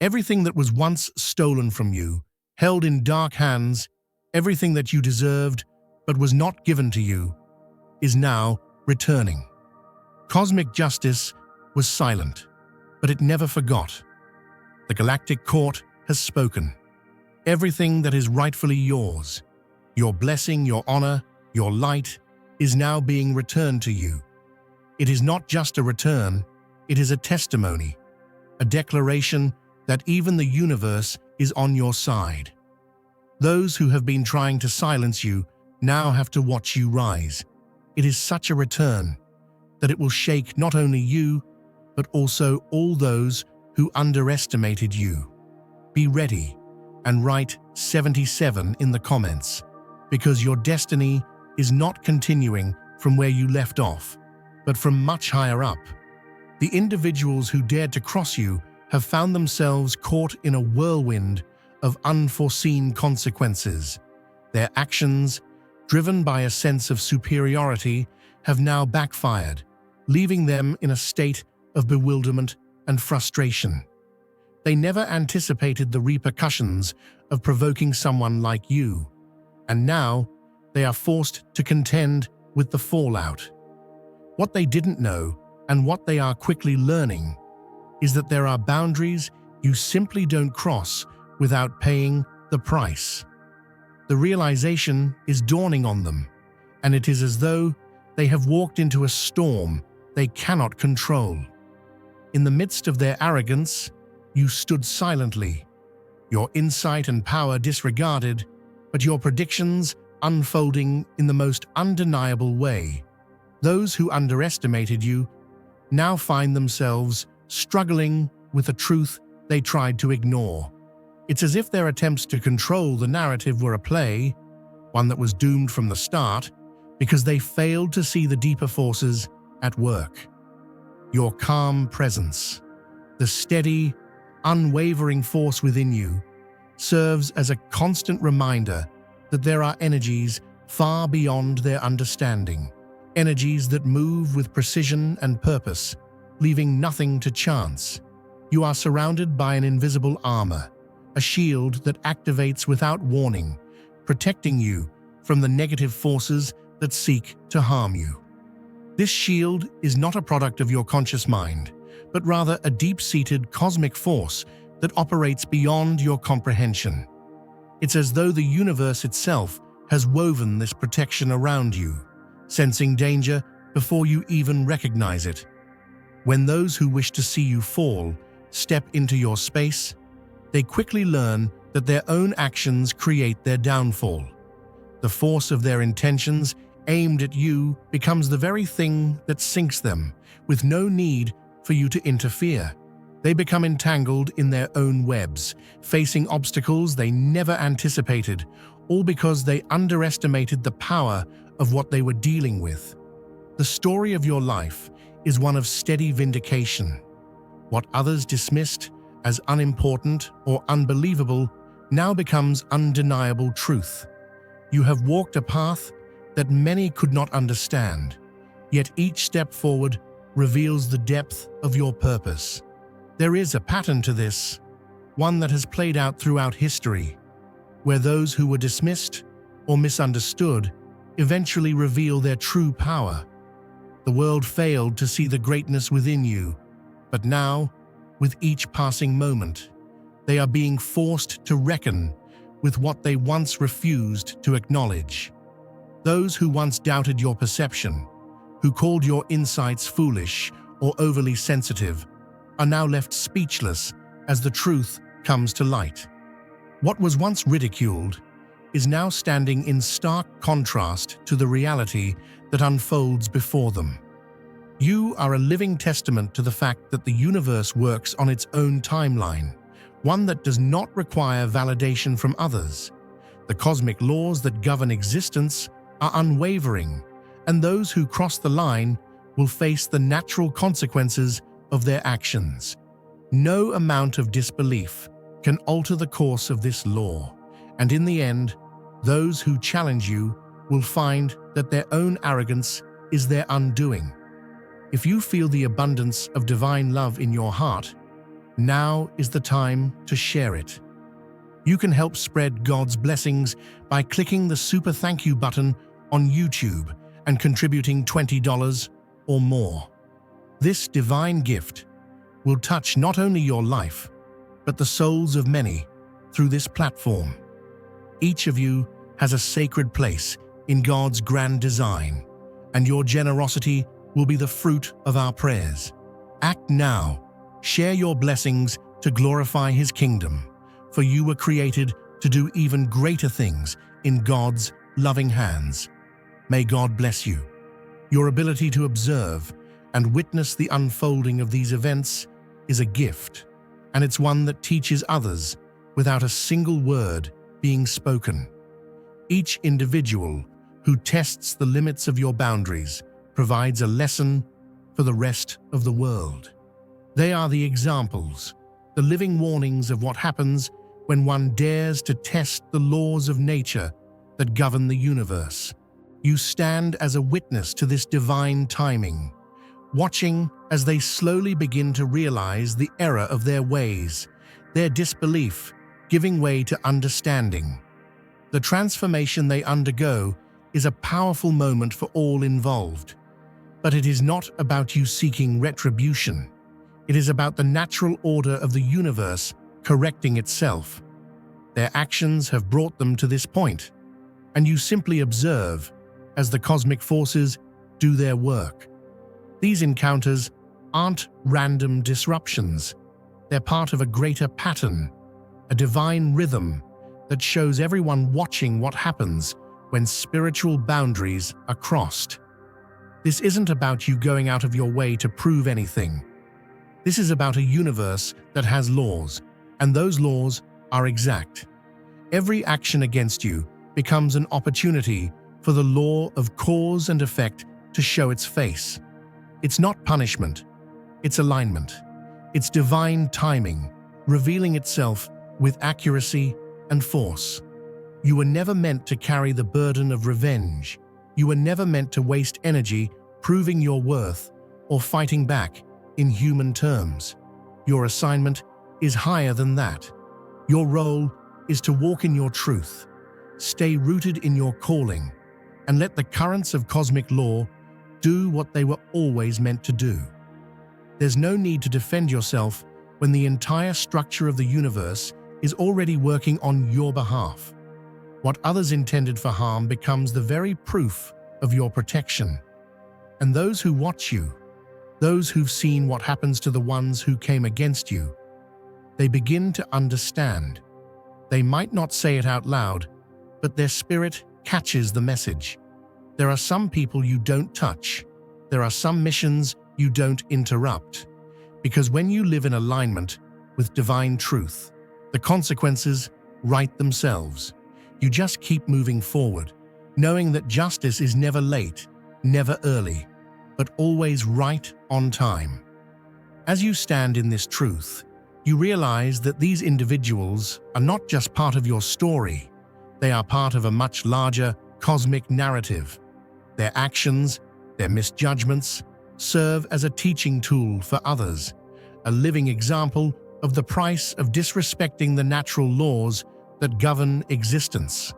Everything that was once stolen from you, held in dark hands, everything that you deserved but was not given to you, is now returning. Cosmic justice was silent, but it never forgot. The Galactic Court has spoken. Everything that is rightfully yours, your blessing, your honor, your light, is now being returned to you. It is not just a return, it is a testimony, a declaration that even the universe is on your side. Those who have been trying to silence you now have to watch you rise. It is such a return that it will shake not only you, but also all those who underestimated you. Be ready and write 77 in the comments, because your destiny is not continuing from where you left off, but from much higher up. The individuals who dared to cross you have found themselves caught in a whirlwind of unforeseen consequences. Their actions, driven by a sense of superiority, have now backfired, leaving them in a state of bewilderment and frustration. They never anticipated the repercussions of provoking someone like you, and now they are forced to contend with the fallout. What they didn't know, and what they are quickly learning, is that there are boundaries you simply don't cross without paying the price. The realization is dawning on them, and it is as though they have walked into a storm they cannot control. In the midst of their arrogance, you stood silently, your insight and power disregarded, but your predictions unfolding in the most undeniable way. Those who underestimated you now find themselves struggling with a truth they tried to ignore. It's as if their attempts to control the narrative were a play, one that was doomed from the start, because they failed to see the deeper forces at work. Your calm presence, the steady, unwavering force within you, serves as a constant reminder that there are energies far beyond their understanding, energies that move with precision and purpose, leaving nothing to chance. You are surrounded by an invisible armor, a shield that activates without warning, protecting you from the negative forces that seek to harm you. This shield is not a product of your conscious mind, but rather a deep-seated cosmic force that operates beyond your comprehension. It's as though the universe itself has woven this protection around you, sensing danger before you even recognize it. When those who wish to see you fall step into your space, they quickly learn that their own actions create their downfall. The force of their intentions aimed at you becomes the very thing that sinks them, with no need for you to interfere. They become entangled in their own webs, facing obstacles they never anticipated, all because they underestimated the power of what they were dealing with. The story of your life is one of steady vindication. What others dismissed as unimportant or unbelievable now becomes undeniable truth. You have walked a path that many could not understand, yet each step forward reveals the depth of your purpose. There is a pattern to this, one that has played out throughout history, where those who were dismissed or misunderstood eventually reveal their true power. The world failed to see the greatness within you, but now, with each passing moment, they are being forced to reckon with what they once refused to acknowledge. Those who once doubted your perception, who called your insights foolish or overly sensitive, are now left speechless as the truth comes to light. What was once ridiculed is now standing in stark contrast to the reality that unfolds before them. You are a living testament to the fact that the universe works on its own timeline, one that does not require validation from others. The cosmic laws that govern existence are unwavering, and those who cross the line will face the natural consequences of their actions. No amount of disbelief can alter the course of this law, and in the end, those who challenge you will find that their own arrogance is their undoing. If you feel the abundance of divine love in your heart, Now is the time to share it. You can help spread God's blessings by clicking the Super Thank You button on YouTube and contributing $20 or more. This divine gift will touch not only your life, but the souls of many through this platform. Each of you has a sacred place in God's grand design, and your generosity will be the fruit of our prayers. Act now. Share your blessings to glorify His kingdom, for you were created to do even greater things in God's loving hands. May God bless you. Your ability to observe and witness the unfolding of these events is a gift, and it's one that teaches others without a single word being spoken. Each individual who tests the limits of your boundaries provides a lesson for the rest of the world. They are the examples, the living warnings of what happens when one dares to test the laws of nature that govern the universe. You stand as a witness to this divine timing, watching as they slowly begin to realize the error of their ways, their disbelief giving way to understanding. The transformation they undergo is a powerful moment for all involved. But it is not about you seeking retribution. It is about the natural order of the universe correcting itself. Their actions have brought them to this point, and you simply observe as the cosmic forces do their work. These encounters aren't random disruptions. They're part of a greater pattern, a divine rhythm that shows everyone watching what happens when spiritual boundaries are crossed. This isn't about you going out of your way to prove anything. This is about a universe that has laws, and those laws are exact. Every action against you becomes an opportunity for the law of cause and effect to show its face. It's not punishment, it's alignment. It's divine timing, revealing itself with accuracy and force. You were never meant to carry the burden of revenge. You were never meant to waste energy proving your worth or fighting back in human terms. Your assignment is higher than that. Your role is to walk in your truth, stay rooted in your calling, and let the currents of cosmic law do what they were always meant to do. There's no need to defend yourself when the entire structure of the universe is already working on your behalf. What others intended for harm becomes the very proof of your protection. And those who watch you, those who've seen what happens to the ones who came against you, they begin to understand. They might not say it out loud, but their spirit catches the message. There are some people you don't touch. There are some missions you don't interrupt. Because when you live in alignment with divine truth, the consequences write themselves. You just keep moving forward, knowing that justice is never late, never early, but always right on time. As you stand in this truth, you realize that these individuals are not just part of your story. They are part of a much larger cosmic narrative. Their actions, their misjudgments, serve as a teaching tool for others, a living example of the price of disrespecting the natural laws that govern existence.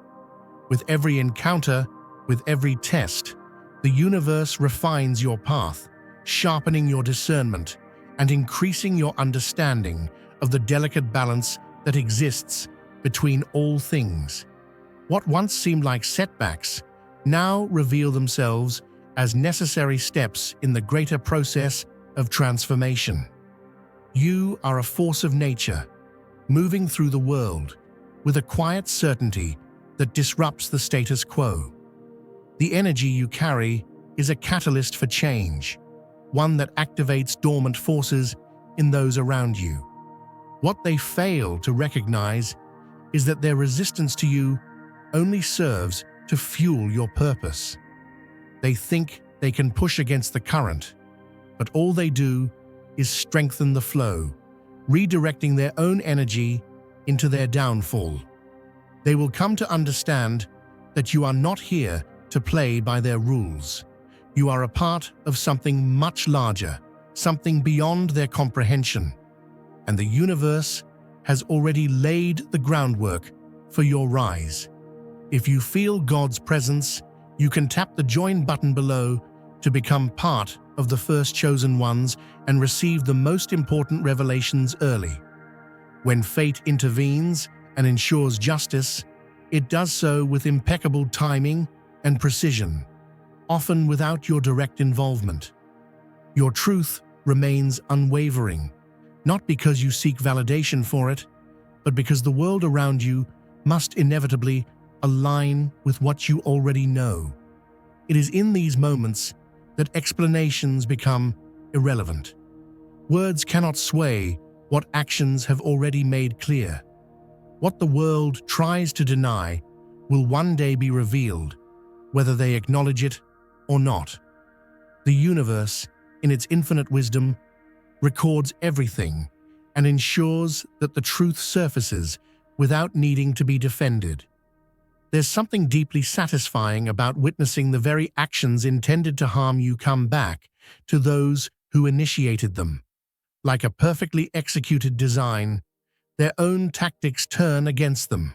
With every encounter, with every test, the universe refines your path, sharpening your discernment and increasing your understanding of the delicate balance that exists between all things. What once seemed like setbacks now reveal themselves as necessary steps in the greater process of transformation. You are a force of nature, moving through the world with a quiet certainty that disrupts the status quo. The energy you carry is a catalyst for change, one that activates dormant forces in those around you. What they fail to recognize is that their resistance to you only serves to fuel your purpose. They think they can push against the current, but all they do is strengthen the flow, redirecting their own energy into their downfall. They will come to understand that you are not here to play by their rules. You are a part of something much larger, something beyond their comprehension. and the universe has already laid the groundwork for your rise. If you feel God's presence, you can tap the join button below to become part of the first chosen ones and receive the most important revelations early. When fate intervenes and ensures justice, it does so with impeccable timing and precision, often without your direct involvement. Your truth remains unwavering, not because you seek validation for it, but because the world around you must inevitably align with what you already know. It is in these moments that explanations become irrelevant. Words cannot sway what actions have already made clear. What the world tries to deny will one day be revealed, whether they acknowledge it or not. The universe, in its infinite wisdom, records everything and ensures that the truth surfaces without needing to be defended. There's something deeply satisfying about witnessing the very actions intended to harm you come back to those who initiated them. Like a perfectly executed design, their own tactics turn against them,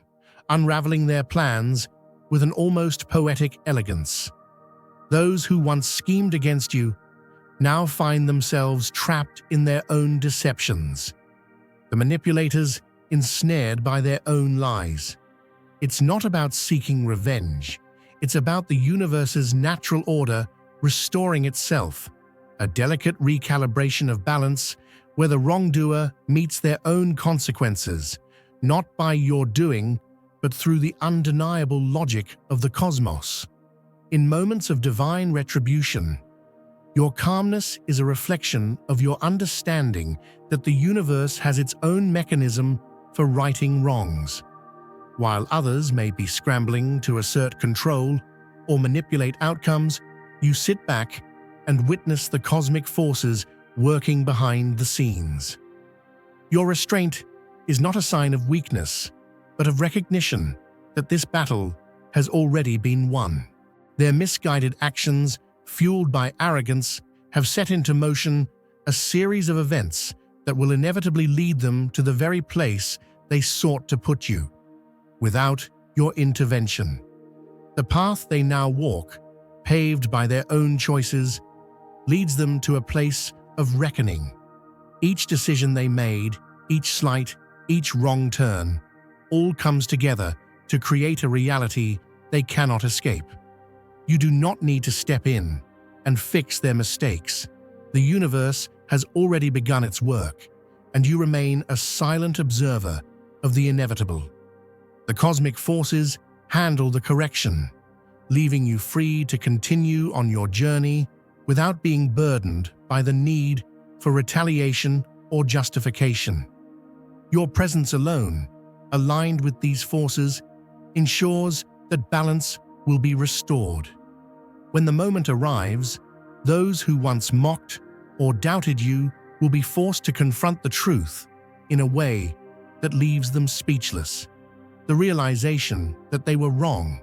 unraveling their plans with an almost poetic elegance. Those who once schemed against you now find themselves trapped in their own deceptions. The manipulators ensnared by their own lies. It's not about seeking revenge. It's about the universe's natural order restoring itself, a delicate recalibration of balance where the wrongdoer meets their own consequences, not by your doing, but through the undeniable logic of the cosmos. In moments of divine retribution, your calmness is a reflection of your understanding that the universe has its own mechanism for righting wrongs. While others may be scrambling to assert control or manipulate outcomes, you sit back and witness the cosmic forces working behind the scenes. Your restraint is not a sign of weakness, but of recognition that this battle has already been won. Their misguided actions, fueled by arrogance, have set into motion a series of events that will inevitably lead them to the very place they sought to put you, without your intervention. The path they now walk, paved by their own choices, leads them to a place of reckoning. Each decision they made, each slight, each wrong turn, all comes together to create a reality they cannot escape. You do not need to step in and fix their mistakes. The universe has already begun its work, and you remain a silent observer of the inevitable. The cosmic forces handle the correction, leaving you free to continue on your journey without being burdened by the need for retaliation or justification. Your presence alone, aligned with these forces, ensures that balance will be restored. When the moment arrives, those who once mocked or doubted you will be forced to confront the truth in a way that leaves them speechless. The realization that they were wrong,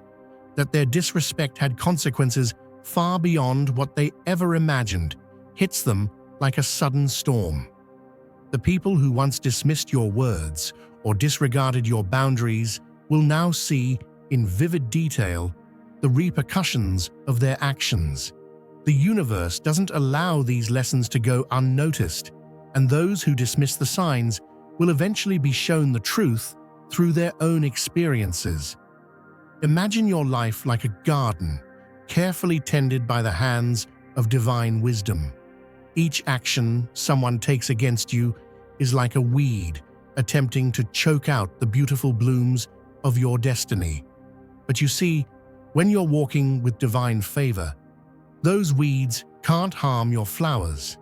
that their disrespect had consequences far beyond what they ever imagined, hits them like a sudden storm. The people who once dismissed your words or disregarded your boundaries will now see in vivid detail the repercussions of their actions. The universe doesn't allow these lessons to go unnoticed, and those who dismiss the signs will eventually be shown the truth through their own experiences. Imagine your life like a garden, carefully tended by the hands of divine wisdom. Each action someone takes against you is like a weed attempting to choke out the beautiful blooms of your destiny. But you see, when you're walking with divine favor, those weeds can't harm your flowers.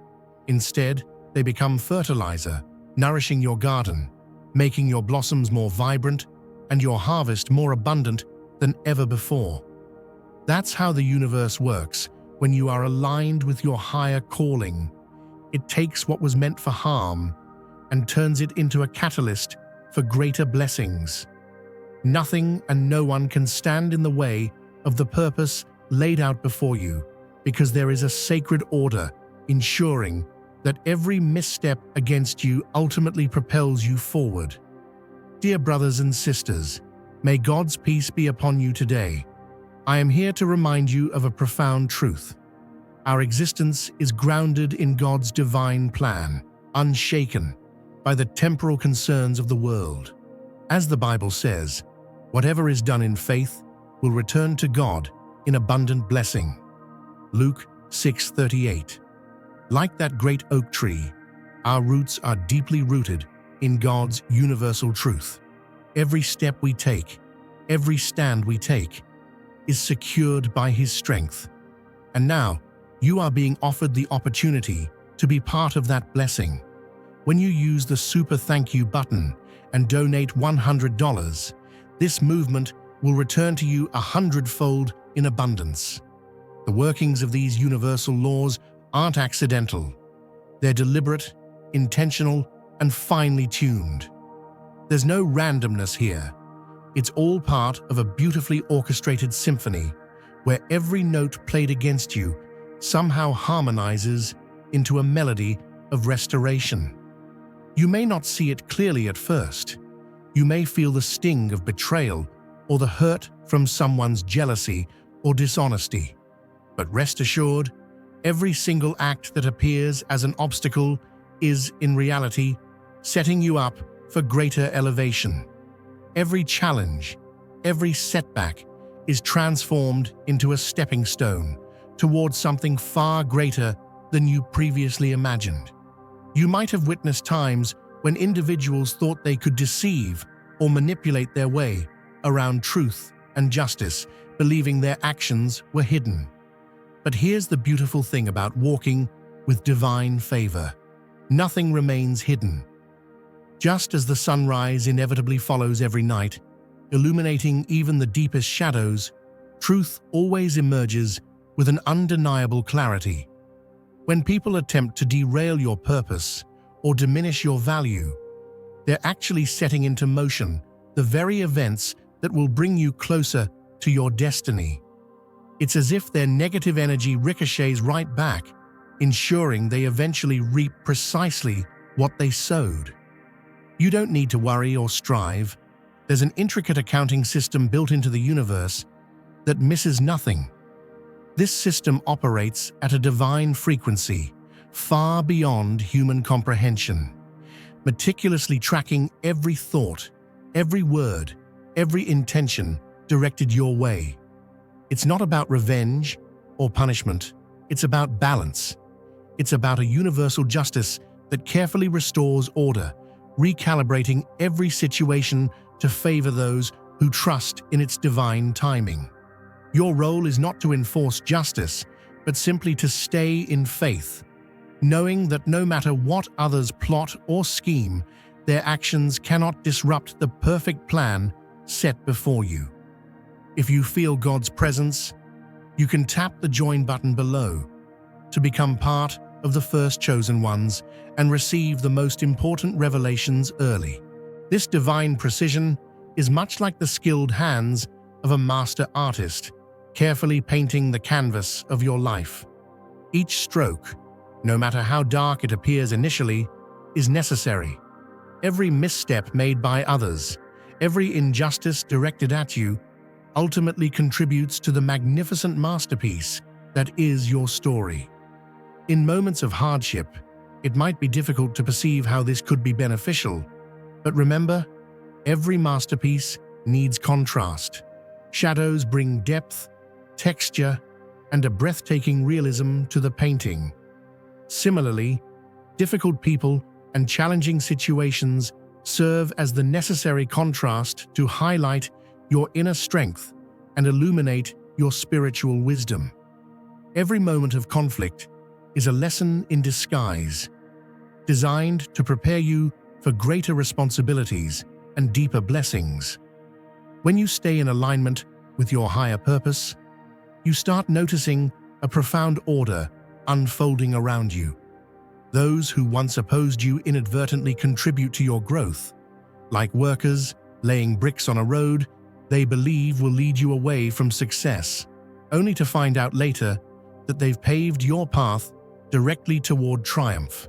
Instead, they become fertilizer, nourishing your garden, making your blossoms more vibrant and your harvest more abundant than ever before. That's how the universe works when you are aligned with your higher calling. It takes what was meant for harm and turns it into a catalyst for greater blessings. Nothing and no one can stand in the way of the purpose laid out before you, because there is a sacred order ensuring that every misstep against you ultimately propels you forward. Dear brothers and sisters, may God's peace be upon you today. I am here to remind you of a profound truth. Our existence is grounded in God's divine plan, unshaken by the temporal concerns of the world. As the Bible says, whatever is done in faith will return to God in abundant blessing. Luke 6:38. Like that great oak tree, our roots are deeply rooted in God's universal truth. Every step we take, every stand we take, is secured by His strength. And now, you are being offered the opportunity to be part of that blessing. When you use the Super Thank You button and donate $100, this movement will return to you 100-fold in abundance. The workings of these universal laws aren't accidental. They're deliberate, intentional, and finely tuned. There's no randomness here. It's all part of a beautifully orchestrated symphony where every note played against you somehow harmonizes into a melody of restoration. You may not see it clearly at first. You may feel the sting of betrayal or the hurt from someone's jealousy or dishonesty. But rest assured, every single act that appears as an obstacle is, in reality, setting you up for greater elevation. Every challenge, every setback is transformed into a stepping stone towards something far greater than you previously imagined. You might have witnessed times when individuals thought they could deceive or manipulate their way around truth and justice, believing their actions were hidden. But here's the beautiful thing about walking with divine favor. Nothing remains hidden. Just as the sunrise inevitably follows every night, illuminating even the deepest shadows, truth always emerges with an undeniable clarity. When people attempt to derail your purpose or diminish your value, they're actually setting into motion the very events that will bring you closer to your destiny. It's as if their negative energy ricochets right back, ensuring they eventually reap precisely what they sowed. You don't need to worry or strive. There's an intricate accounting system built into the universe that misses nothing. This system operates at a divine frequency, far beyond human comprehension, meticulously tracking every thought, every word, every intention directed your way. It's not about revenge or punishment. It's about balance. It's about a universal justice that carefully restores order, recalibrating every situation to favor those who trust in its divine timing. Your role is not to enforce justice, but simply to stay in faith, knowing that no matter what others plot or scheme, their actions cannot disrupt the perfect plan set before you. If you feel God's presence, you can tap the join button below to become part of the first chosen ones and receive the most important revelations early. This divine precision is much like the skilled hands of a master artist, carefully painting the canvas of your life. Each stroke, no matter how dark it appears initially, is necessary. Every misstep made by others, every injustice directed at you, ultimately contributes to the magnificent masterpiece that is your story. In moments of hardship, it might be difficult to perceive how this could be beneficial, but remember, every masterpiece needs contrast. Shadows bring depth, texture, and a breathtaking realism to the painting. Similarly, difficult people and challenging situations serve as the necessary contrast to highlight your inner strength and illuminate your spiritual wisdom. Every moment of conflict is a lesson in disguise, designed to prepare you for greater responsibilities and deeper blessings. When you stay in alignment with your higher purpose, you start noticing a profound order unfolding around you. Those who once opposed you inadvertently contribute to your growth. Like workers laying bricks on a road they believe will lead you away from success, only to find out later that they've paved your path directly toward triumph.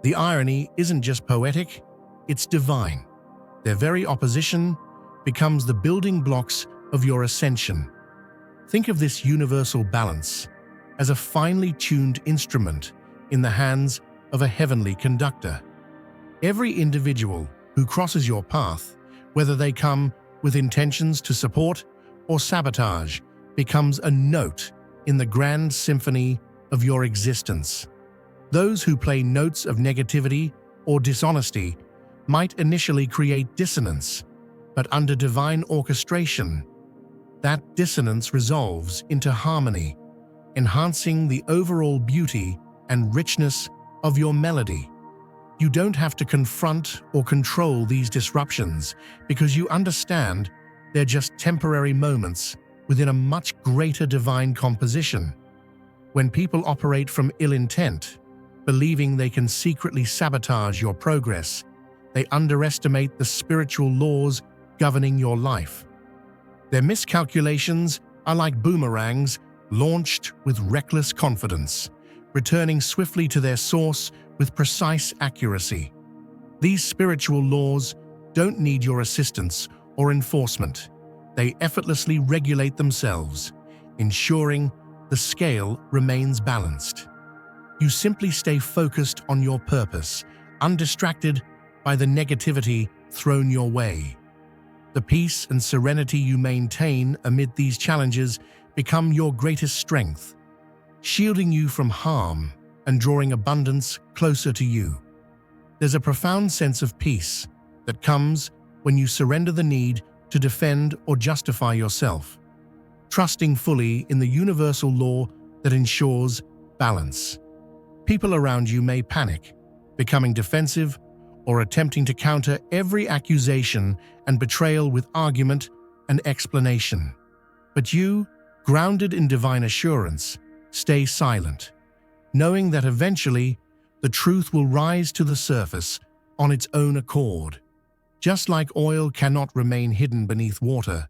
The irony isn't just poetic, it's divine. Their very opposition becomes the building blocks of your ascension. Think of this universal balance as a finely tuned instrument in the hands of a heavenly conductor. Every individual who crosses your path, whether they come with intentions to support or sabotage, becomes a note in the grand symphony of your existence. Those who play notes of negativity or dishonesty might initially create dissonance, but under divine orchestration, that dissonance resolves into harmony, enhancing the overall beauty and richness of your melody. You don't have to confront or control these disruptions because you understand they're just temporary moments within a much greater divine composition. When people operate from ill intent, believing they can secretly sabotage your progress, they underestimate the spiritual laws governing your life. Their miscalculations are like boomerangs launched with reckless confidence, returning swiftly to their source with precise accuracy. These spiritual laws don't need your assistance or enforcement. They effortlessly regulate themselves, ensuring the scale remains balanced. You simply stay focused on your purpose, undistracted by the negativity thrown your way. The peace and serenity you maintain amid these challenges become your greatest strength, shielding you from harm and drawing abundance closer to you. There's a profound sense of peace that comes when you surrender the need to defend or justify yourself, trusting fully in the universal law that ensures balance. People around you may panic, becoming defensive or attempting to counter every accusation and betrayal with argument and explanation. But you, grounded in divine assurance, stay silent, knowing that eventually the truth will rise to the surface on its own accord. Just like oil cannot remain hidden beneath water,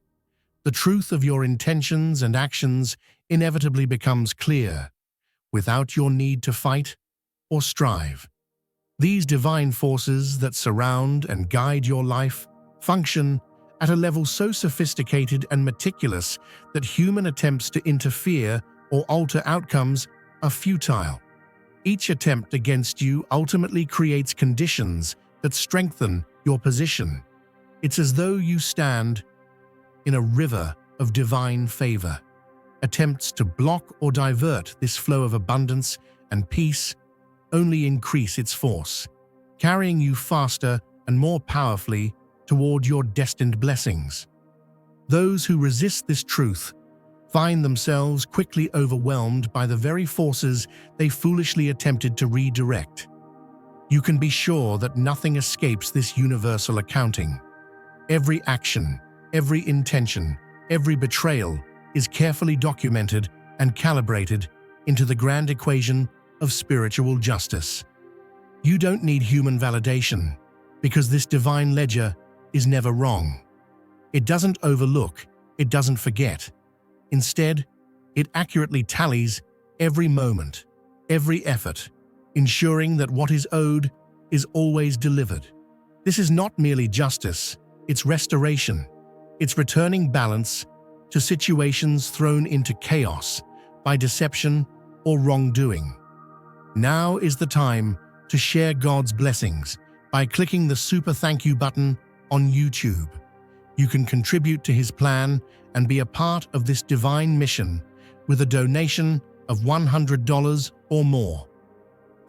the truth of your intentions and actions inevitably becomes clear, without your need to fight or strive. These divine forces that surround and guide your life function at a level so sophisticated and meticulous that human attempts to interfere or alter outcomes are futile. Each attempt against you ultimately creates conditions that strengthen your position. It's as though you stand in a river of divine favor. Attempts to block or divert this flow of abundance and peace only increase its force, carrying you faster and more powerfully toward your destined blessings. Those who resist this truth find themselves quickly overwhelmed by the very forces they foolishly attempted to redirect. You can be sure that nothing escapes this universal accounting. Every action, every intention, every betrayal is carefully documented and calibrated into the grand equation of spiritual justice. You don't need human validation, because this divine ledger is never wrong. It doesn't overlook, it doesn't forget. Instead, it accurately tallies every moment, every effort, ensuring that what is owed is always delivered. This is not merely justice, it's restoration. It's returning balance to situations thrown into chaos by deception or wrongdoing. Now is the time to share God's blessings by clicking the super thank you button on YouTube. You can contribute to His plan and be a part of this divine mission with a donation of $100 or more.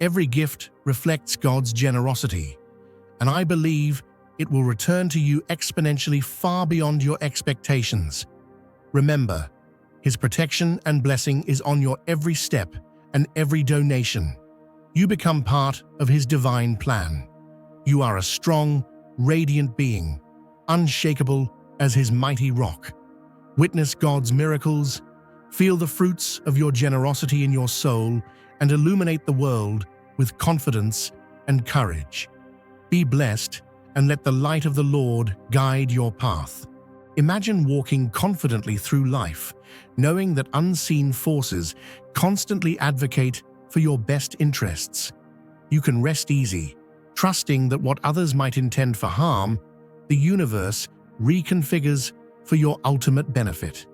Every gift reflects God's generosity, and I believe it will return to you exponentially far beyond your expectations. Remember, His protection and blessing is on your every step and every donation. You become part of His divine plan. You are a strong, radiant being, unshakable as His mighty rock. Witness God's miracles, feel the fruits of your generosity in your soul, and illuminate the world with confidence and courage. Be blessed and let the light of the Lord guide your path. Imagine walking confidently through life, knowing that unseen forces constantly advocate for your best interests. you can rest easy, trusting that what others might intend for harm, the universe reconfigures for your ultimate benefit.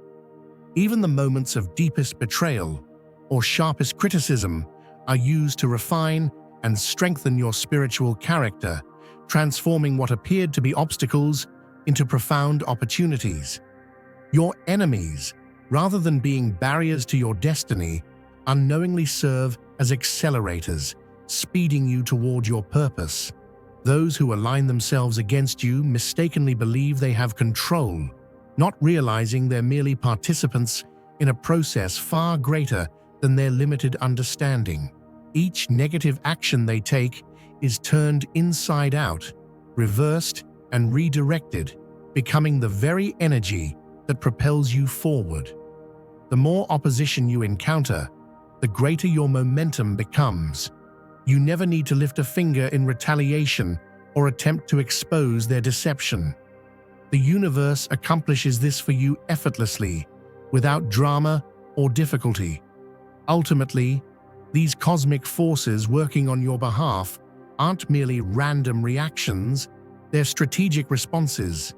Even the moments of deepest betrayal or sharpest criticism are used to refine and strengthen your spiritual character, transforming what appeared to be obstacles into profound opportunities. Your enemies, rather than being barriers to your destiny, unknowingly serve as accelerators, speeding you toward your purpose. Those who align themselves against you mistakenly believe they have control, not realizing they're merely participants in a process far greater than their limited understanding. Each negative action they take is turned inside out, reversed and redirected, becoming the very energy that propels you forward. The more opposition you encounter, the greater your momentum becomes. You never need to lift a finger in retaliation or attempt to expose their deception. The universe accomplishes this for you effortlessly, without drama or difficulty. Ultimately, these cosmic forces working on your behalf aren't merely random reactions, they're strategic responses,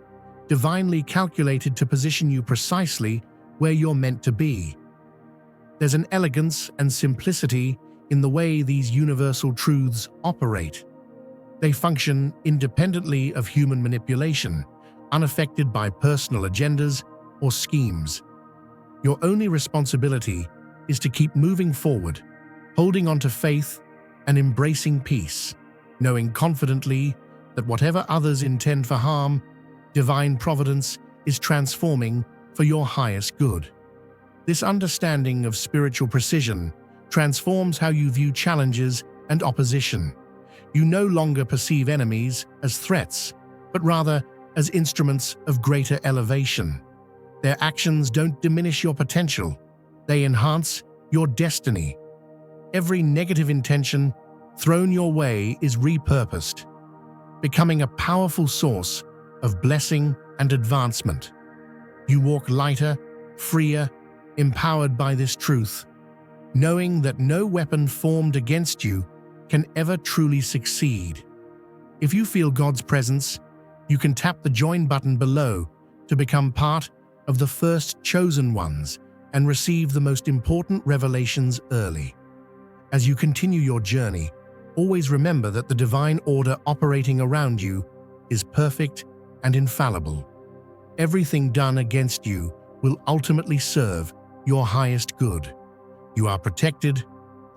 divinely calculated to position you precisely where you're meant to be. There's an elegance and simplicity in the way these universal truths operate. They function independently of human manipulation, unaffected by personal agendas or schemes. Your only responsibility is to keep moving forward, holding on to faith and embracing peace, knowing confidently that whatever others intend for harm, divine providence is transforming for your highest good. This understanding of spiritual precision transforms how you view challenges and opposition. You no longer perceive enemies as threats, but rather as instruments of greater elevation. Their actions don't diminish your potential, they enhance your destiny. Every negative intention thrown your way is repurposed, becoming a powerful source of blessing and advancement. You walk lighter, freer, empowered by this truth, knowing that no weapon formed against you can ever truly succeed. If you feel God's presence, you can tap the join button below to become part of the first chosen ones and receive the most important revelations early. As you continue your journey, always remember that the divine order operating around you is perfect and infallible. Everything done against you will ultimately serve your highest good. You are protected,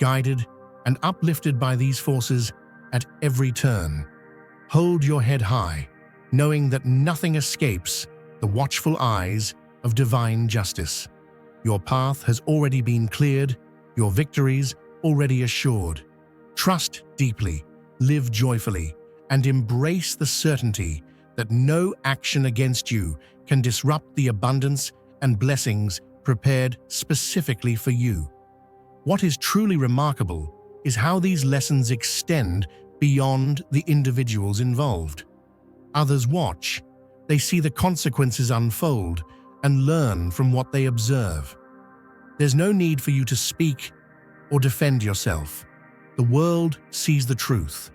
guided, and uplifted by these forces at every turn. Hold your head high, knowing that nothing escapes the watchful eyes of divine justice. Your path has already been cleared, your victories already assured. Trust deeply, live joyfully, and embrace the certainty that no action against you can disrupt the abundance and blessings prepared specifically for you. What is truly remarkable is how these lessons extend beyond the individuals involved. Others watch, they see the consequences unfold, and learn from what they observe. There's no need for you to speak or defend yourself. The world sees the truth.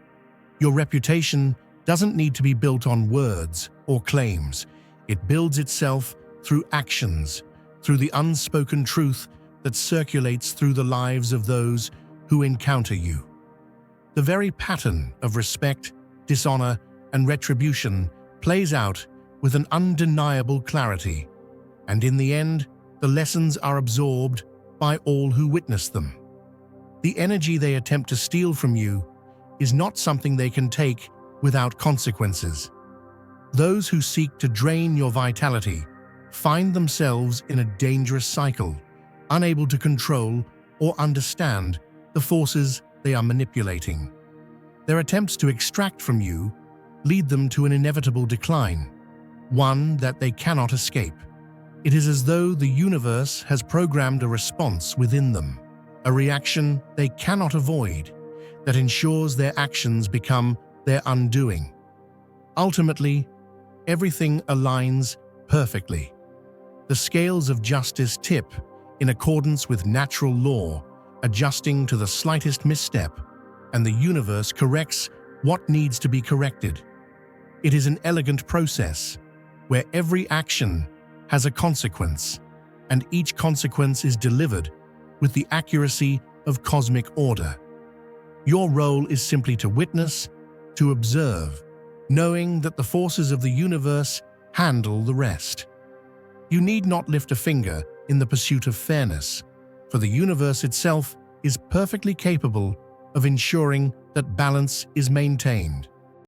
Your reputation doesn't need to be built on words or claims. It builds itself through actions, through the unspoken truth that circulates through the lives of those who encounter you. The very pattern of respect, dishonor, and retribution plays out with an undeniable clarity, and in the end, the lessons are absorbed by all who witness them. The energy they attempt to steal from you is not something they can take without consequences. Those who seek to drain your vitality find themselves in a dangerous cycle, unable to control or understand the forces they are manipulating. Their attempts to extract from you lead them to an inevitable decline, one that they cannot escape. It is as though the universe has programmed a response within them, a reaction they cannot avoid, that ensures their actions become their undoing. Ultimately, everything aligns perfectly. The scales of justice tip in accordance with natural law, adjusting to the slightest misstep, and the universe corrects what needs to be corrected. It is an elegant process where every action has a consequence, and each consequence is delivered with the accuracy of cosmic order. Your role is simply to witness, to observe, knowing that the forces of the universe handle the rest. You need not lift a finger in the pursuit of fairness, for the universe itself is perfectly capable of ensuring that balance is maintained.